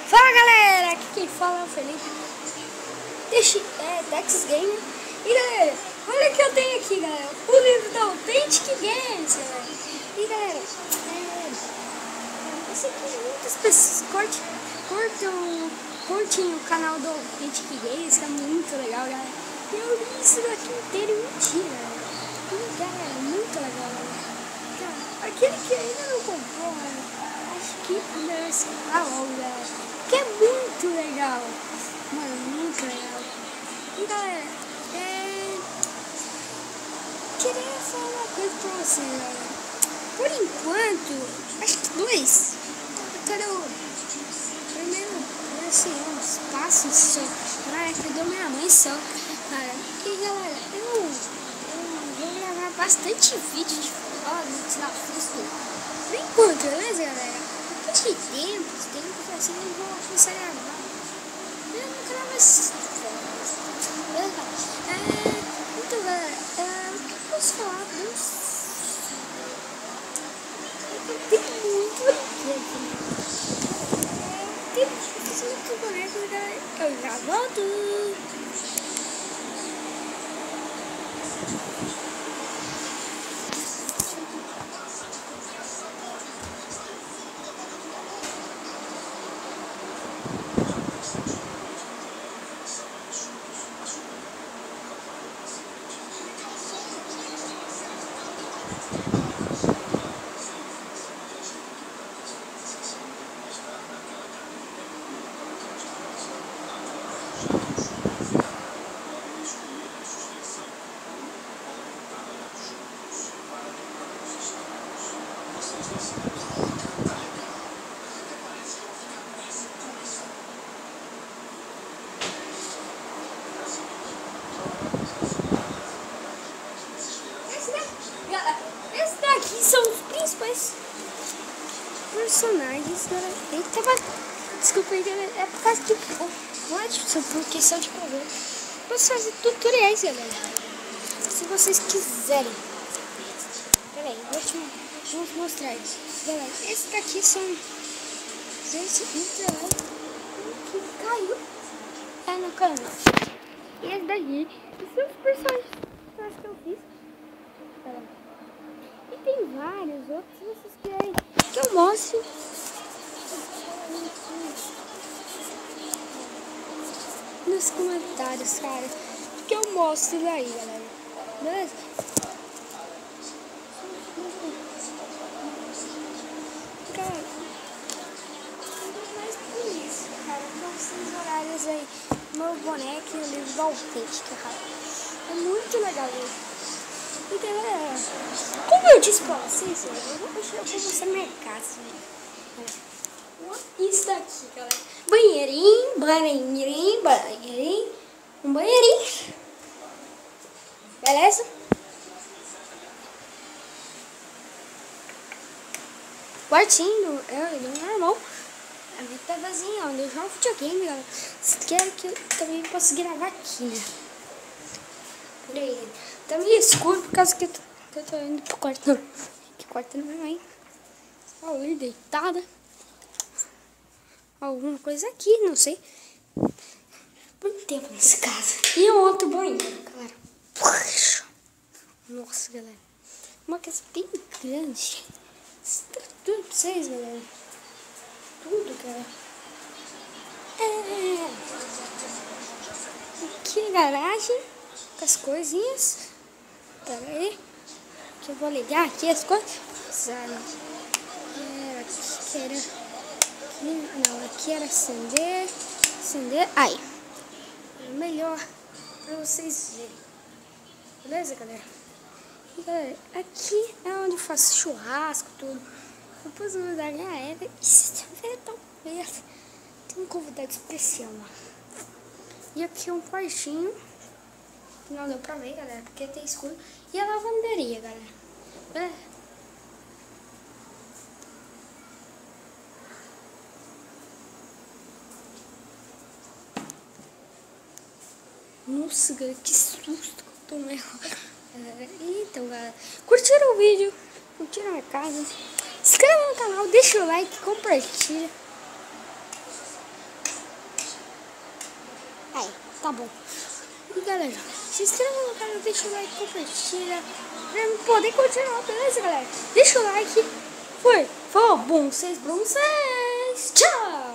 Fala galera, aqui quem fala é o Felipe, Texas Gamer. E galera, olha o que eu tenho aqui, galera, o livro da Authentic Games, galera. E galera, esse aqui muitas pessoas curtem o canal do Authentic Games, que é muito legal, galera. E eu li isso daqui inteiro em um dia, galera. E galera, muito legal, galera. Cara, aquele que ainda não comprou, galera, acho que merece comprar logo, galera, que é muito legal, mano, muito legal. E galera, queria falar uma coisa pra vocês, galera. Por enquanto, acho que dois. Eu quero primeiro, assim, uns passos só, que deu minha mãe só, cara. E galera, eu vou gravar bastante vídeo de fotos da Fusco. Por enquanto, beleza, galera? De tempos assim, eu vou começar a gravar. Eu não gravo essas fotos. Então, galera, o que eu posso falar? Eu tenho muito brinquedo. Tem que fazer muito boneco, galera. Eu já volto. Esse daqui são os principais personagens, galera. Eita, desculpa aí, galera. É por causa que por questão de problema. Posso fazer tutoriais, galera, se vocês quiserem. Pera aí, vou te mostrar isso. Galera, esse daqui são... Esse que caiu. No canal. E esse daqui são os personagens que eu fiz. E tem vários outros, se vocês querem que eu mostre. Nos comentários, cara, que eu mostro daí, galera. Beleza? Cara, mais por isso, cara, com esses horários aí, meu boneco e o livro da Authentic, cara. É muito legal isso. E galera, como eu disse pra vocês, eu vou mostrar minha casa. Isso daqui, galera. Banheirinho. Um banheirinho. Beleza? Quartinho do normal. A minha TVzinha, onde eu jogo videogame, galera. Se quer que eu também possa gravar aqui, né? Por aí. Tá meio escuro por causa que eu tô indo pro quarto. Que quarto da minha mãe. Olha ali, deitada. Alguma coisa aqui, não sei. Muito tempo nessa casa. E um outro banheiro, galera. Nossa, galera. Uma casa bem grande. Tudo pra vocês, galera. Tudo, galera. Aqui a garagem. Com as coisinhas. Pera aí. Que eu vou ligar aqui as coisas. Aqui era acender. Aí. Melhor pra vocês verem. Beleza, galera? E galera, aqui é onde eu faço churrasco, tudo. Depois no lugar já era. E sexta-feira talvez tem um convidado especial lá. E aqui é um quartinho. Que não deu pra ver, galera, porque tem escuro. E a lavanderia, galera. Nossa, galera, que susto que eu tomei. Então, galera, curtiram o vídeo? Curtiram a minha casa? Se inscreva no canal, deixa o like, compartilha. Aí, tá bom. E galera, se inscreva no canal, deixa o like, compartilha pra poder continuar, beleza, galera? Deixa o like. Foi bom vocês, tchau!